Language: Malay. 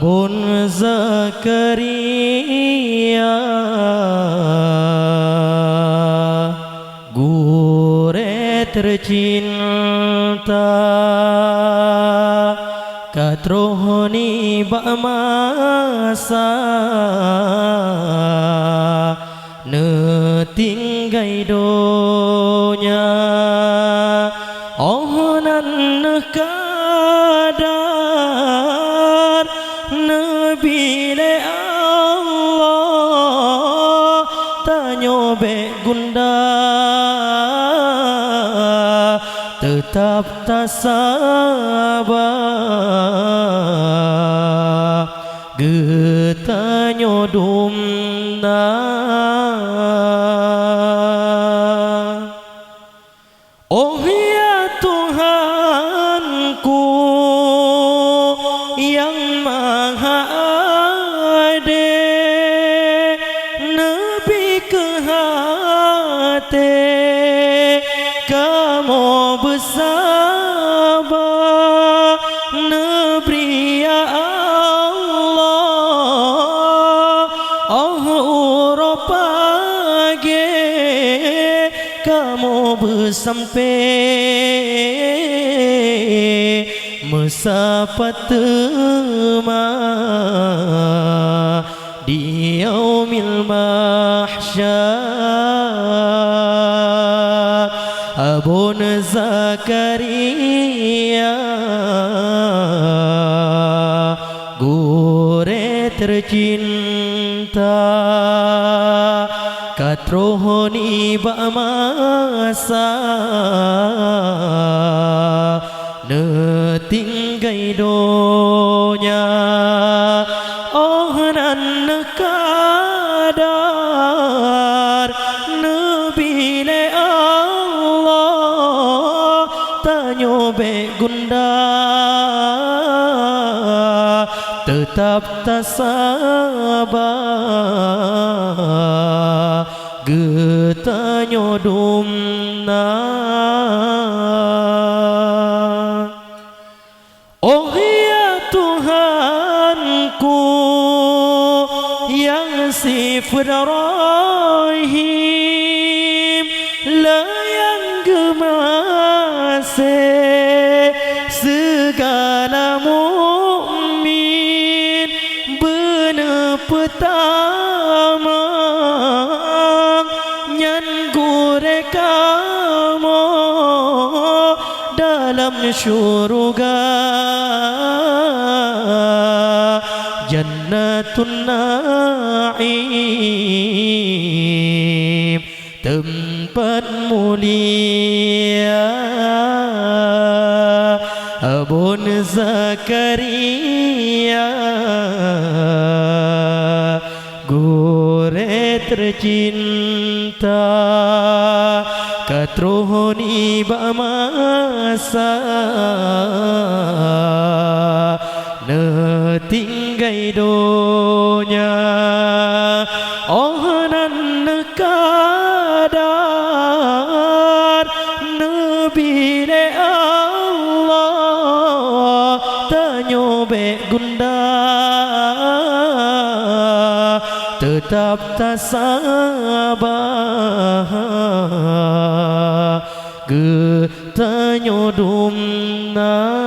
Abun Zakaria gure tercinta katrohoni ba'masa netinggai donya ohnan kadar Nabi le Allah tanyo be gunda tetap tak sabar getanyo dumna oh ya Tuhanku yang maha adil Nabi ke hati kamu bersabar Nabi ya Allah oh pagi kamu bersampai Mesafat di yaumil mahsyar Abun Zakaria gure tercinta katrohoni ba'masa netinggai donya oh nan kadar Nabi le Allah tanyo be gunda tetap tak sabar getanyo dumna oh ya Tuhanku yang sifat rahim layang gemase segala mukmin benar pertama nyan gure kamu dalam syurga Jannatun Na'im tempat mulia Abun Zakaria gure tercinta katrohoni ba'masa netinggai donya oh nan kadar Nabi le Allah tanyo be gunda tetap tak sabar getanyo dumna